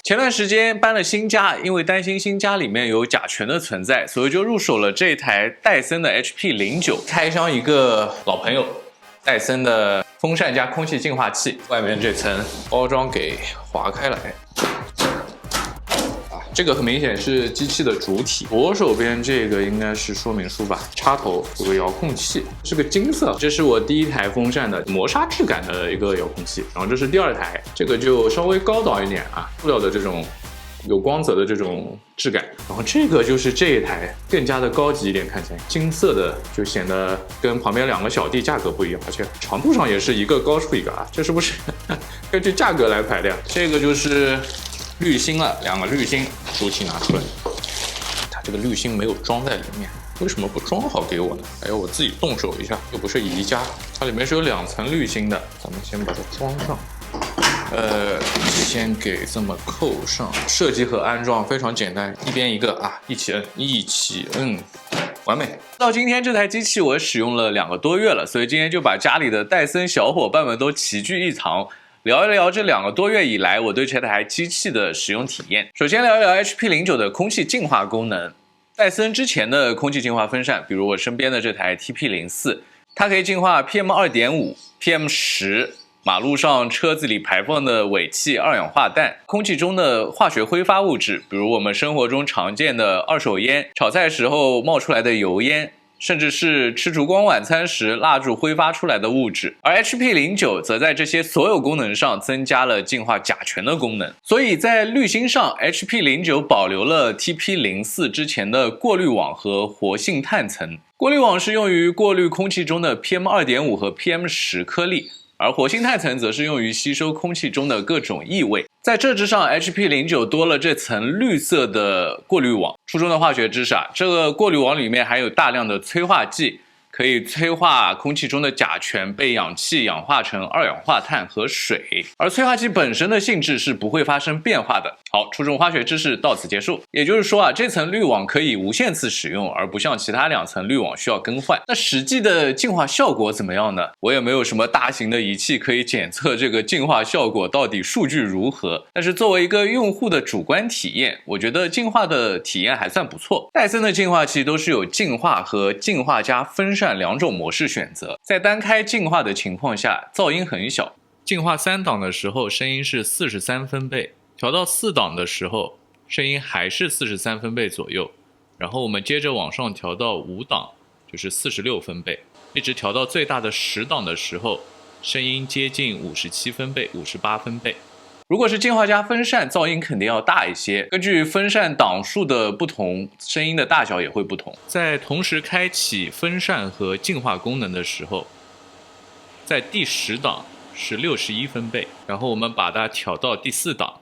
前段时间搬了新家，因为担心新家里面有甲醛的存在，所以就入手了这一台戴森的 HP09。开箱一个老朋友，戴森的风扇加空气净化器，外面这层包装给划开来。这个很明显是机器的主体，左手边这个应该是说明书吧，插头有个遥控器，是个金色。这是我第一台风扇的磨砂质感的一个遥控器，然后这是第二台，这个就稍微高档一点啊，塑料的这种有光泽的这种质感。然后这个就是这一台更加的高级一点，看起来金色的就显得跟旁边两个小弟价格不一样，而且长度上也是一个高出一个啊，这是不是根据价格来排量？这个就是滤芯了，两个滤芯，主体拿出来，它这个滤芯没有装在里面，为什么不装好给我呢？还要我自己动手一下，又不是宜家，它里面是有2层滤芯的，咱们先把它装上。先给这么扣上，设计和安装非常简单，一边一个啊，一起摁，完美。到今天这台机器我使用了2个多月了，所以今天就把家里的戴森小伙伴们都齐聚一堂。聊一聊这2个多月以来我对这台机器的使用体验。首先聊一聊 HP09 的空气净化功能。戴森之前的空气净化风扇，比如我身边的这台 TP04， 它可以净化 PM2.5、PM10， 马路上车子里排放的尾气、二氧化氮，空气中的化学挥发物质，比如我们生活中常见的二手烟、炒菜时候冒出来的油烟，甚至是吃烛光晚餐时蜡烛挥发出来的物质。而 HP09 则在这些所有功能上增加了净化甲醛的功能。所以在滤芯上 HP09 保留了 TP04 之前的过滤网和活性炭层。过滤网是用于过滤空气中的 PM2.5 和 PM10 颗粒，而活性炭层则是用于吸收空气中的各种异味。在这之上 HP09 多了这层绿色的过滤网。初中的化学知识啊，这个过滤网里面含有大量的催化剂，可以催化空气中的甲醛被氧气氧化成二氧化碳和水，而催化剂本身的性质是不会发生变化的。好，初中化学知识到此结束。也就是说啊，这层滤网可以无限次使用，而不像其他2层滤网需要更换。那实际的净化效果怎么样呢？我也没有什么大型的仪器可以检测这个净化效果到底数据如何，但是作为一个用户的主观体验，我觉得净化的体验还算不错。戴森的净化器都是有净化和净化加风扇2种模式选择，在单开净化的情况下噪音很小，净化3档的时候声音是43分贝，调到4档的时候声音还是43分贝左右，然后我们接着往上调到5档就是46分贝，一直调到最大的10档的时候声音接近57分贝、58分贝。如果是净化加风扇，噪音肯定要大一些，根据风扇档数的不同，声音的大小也会不同。在同时开启风扇和净化功能的时候，在第10档是61分贝，然后我们把它调到第4档，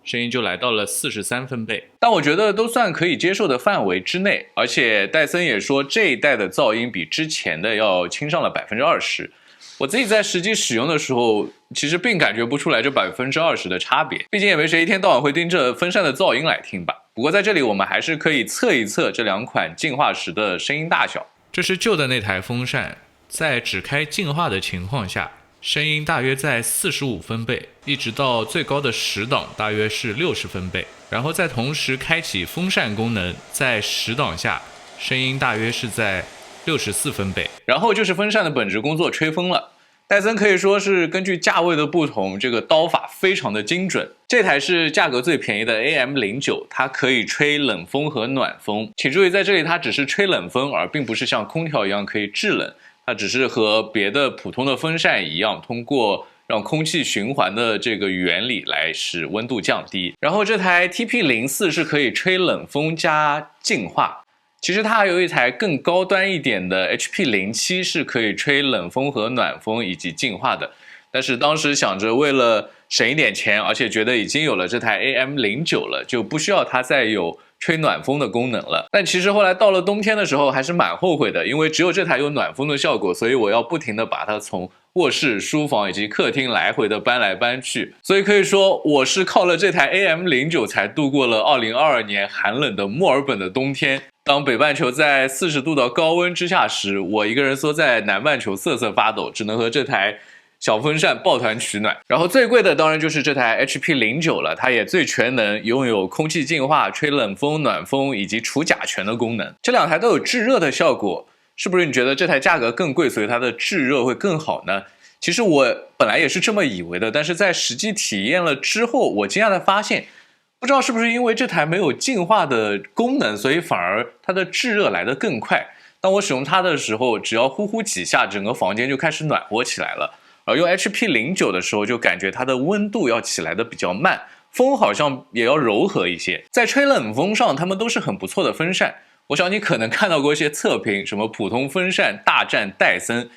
声音就来到了43分贝，但我觉得都算可以接受的范围之内，而且戴森也说这一代的噪音比之前的要轻上了 20%。我自己在实际使用的时候，其实并感觉不出来这 20% 的差别，毕竟也没谁一天到晚会盯着风扇的噪音来听吧。不过在这里我们还是可以测一测这2款净化时的声音大小。这是旧的那台风扇，在只开净化的情况下，声音大约在45分贝，一直到最高的10档大约是60分贝，然后再同时开启风扇功能，在10档下声音大约是在64分贝，然后就是风扇的本职工作吹风了。戴森可以说是根据价位的不同，这个刀法非常的精准。这台是价格最便宜的 AM09， 它可以吹冷风和暖风。请注意，在这里它只是吹冷风，而并不是像空调一样可以制冷，它只是和别的普通的风扇一样，通过让空气循环的这个原理来使温度降低。然后这台 TP04 是可以吹冷风加净化。其实它还有一台更高端一点的 HP07 是可以吹冷风和暖风以及净化的，但是当时想着为了省一点钱，而且觉得已经有了这台 AM09 了，就不需要它再有吹暖风的功能了。但其实后来到了冬天的时候还是蛮后悔的，因为只有这台有暖风的效果，所以我要不停的把它从卧室、书房以及客厅来回的搬来搬去，所以可以说我是靠了这台 AM09 才度过了2022年寒冷的墨尔本的冬天。当北半球在40度的高温之下时，我一个人缩在南半球瑟瑟发抖，只能和这台小风扇抱团取暖。然后最贵的当然就是这台 HP09了，它也最全能，拥有空气净化、吹冷风、暖风以及除甲醛的功能。这两台都有制热的效果，是不是你觉得这台价格更贵，所以它的制热会更好呢？其实我本来也是这么以为的，但是在实际体验了之后，我惊讶的发现，不知道是不是因为这台没有净化的功能，所以反而它的制热来得更快。当我使用它的时候，只要呼呼几下，整个房间就开始暖和起来了。而用 HP09的时候，就感觉它的温度要起来的比较慢，风好像也要柔和一些。在吹冷风上，它们都是很不错的风扇。我想你可能看到过一些测评，什么普通风扇大战戴森。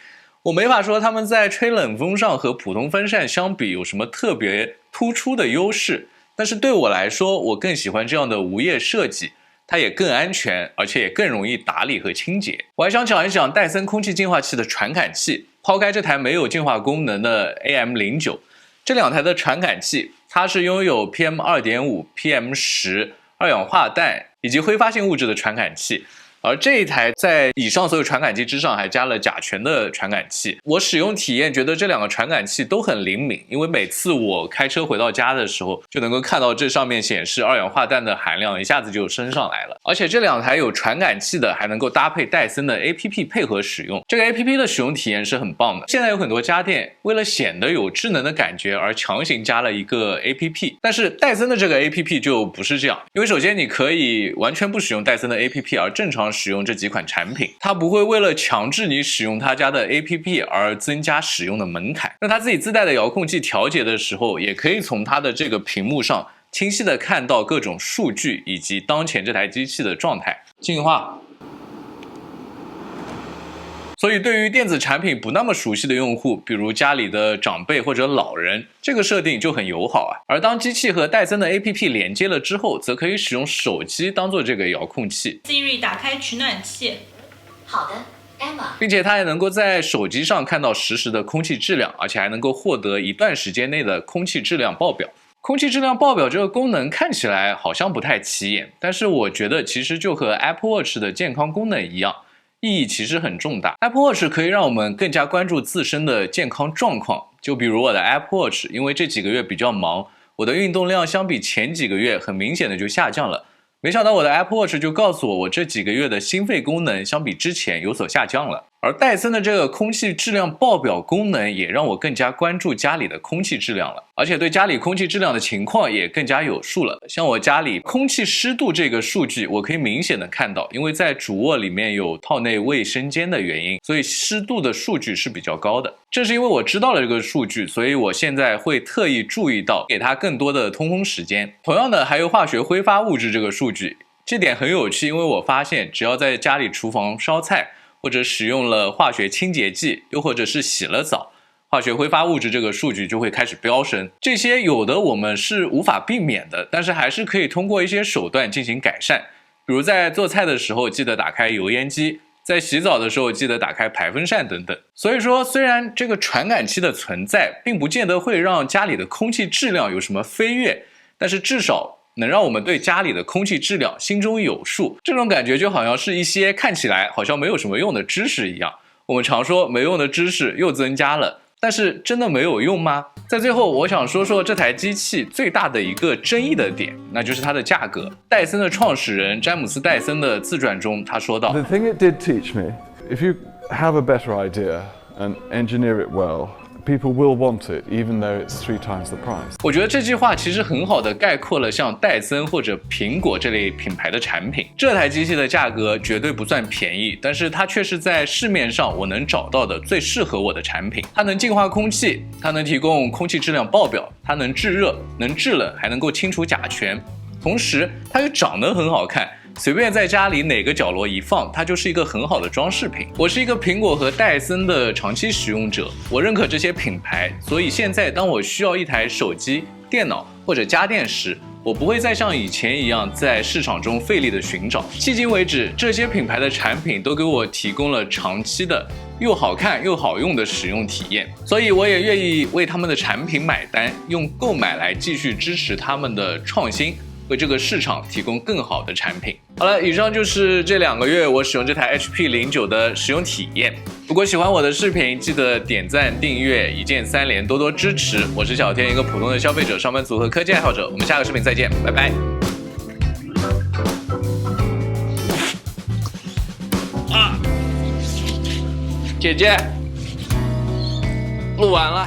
我没法说他们在吹冷风上和普通风扇相比有什么特别突出的优势，但是对我来说，我更喜欢这样的无叶设计。它也更安全，而且也更容易打理和清洁。我还想讲一讲戴森空气净化器的传感器。抛开这台没有净化功能的 AM09， 这两台的传感器，它是拥有 PM2.5、PM10、二氧化氮以及挥发性物质的传感器。而这一台在以上所有传感器之上还加了甲醛的传感器。我使用体验觉得这两个传感器都很灵敏，因为每次我开车回到家的时候，就能够看到这上面显示二氧化氮的含量一下子就升上来了。而且这两台有传感器的还能够搭配戴森的 APP 配合使用，这个 APP 的使用体验是很棒的。现在有很多家电为了显得有智能的感觉而强行加了一个 APP， 但是戴森的这个 APP 就不是这样。因为首先你可以完全不使用戴森的 APP 而正常使用这几款产品，它不会为了强制你使用他家的 APP 而增加使用的门槛。那它自己自带的遥控器调节的时候，也可以从它的这个屏幕上清晰的看到各种数据以及当前这台机器的状态。净化。所以对于电子产品不那么熟悉的用户，比如家里的长辈或者老人，这个设定就很友好啊。而当机器和戴森的 APP 连接了之后，则可以使用手机当做这个遥控器。Siri 打开取暖器。好的 ，Emma。并且它也能够在手机上看到实时的空气质量，而且还能够获得一段时间内的空气质量报表。空气质量报表这个功能看起来好像不太起眼，但是我觉得其实就和 Apple Watch 的健康功能一样，意义其实很重大。Apple Watch 可以让我们更加关注自身的健康状况，就比如我的 Apple Watch， 因为这几个月比较忙，我的运动量相比前几个月很明显的就下降了。没想到我的 Apple Watch 就告诉我，我这几个月的心肺功能相比之前有所下降了。而戴森的这个空气质量报表功能也让我更加关注家里的空气质量了，而且对家里空气质量的情况也更加有数了。像我家里空气湿度这个数据，我可以明显的看到，因为在主卧里面有套内卫生间的原因，所以湿度的数据是比较高的。正是因为我知道了这个数据，所以我现在会特意注意到给它更多的通风时间。同样的，还有化学挥发物质这个数据，这点很有趣，因为我发现只要在家里厨房烧菜，或者使用了化学清洁剂，又或者是洗了澡，化学挥发物质这个数据就会开始飙升。这些有的我们是无法避免的，但是还是可以通过一些手段进行改善。比如在做菜的时候记得打开油烟机，在洗澡的时候记得打开排风扇等等。所以说，虽然这个传感器的存在并不见得会让家里的空气质量有什么飞跃，但是至少能让我们对家里的空气质量心中有数。这种感觉就好像是一些看起来好像没有什么用的知识一样。我们常说没用的知识又增加了，但是真的没有用吗？在最后，我想说说这台机器最大的一个争议的点，那就是它的价格。戴森的创始人詹姆斯·戴森的自传中，他说道 The thing it did teach me, if you have a better idea and engineer it well, people will want it, even though it's 3 times the price. 我觉得这句话其实很好的概括了像戴森或者苹果这类品牌的产品。这台机器的价格绝对不算便宜，但是它却是在市面上我能找到的最适合我的产品。它能净化空气，它能提供空气质量报表，它能制热，能制冷，还能够清除甲醛。同时，它又长得很好看。随便在家里哪个角落一放，它就是一个很好的装饰品。我是一个苹果和戴森的长期使用者，我认可这些品牌，所以现在当我需要一台手机、电脑或者家电时，我不会再像以前一样在市场中费力的寻找。迄今为止，这些品牌的产品都给我提供了长期的又好看又好用的使用体验，所以我也愿意为他们的产品买单，用购买来继续支持他们的创新，为这个市场提供更好的产品。好了，以上就是这2个月我使用这台 HP09的使用体验。如果喜欢我的视频，记得点赞、订阅，一键3连，多多支持。我是小天，一个普通的消费者、上班族和科技爱好者。我们下个视频再见，拜拜。姐姐，录完了。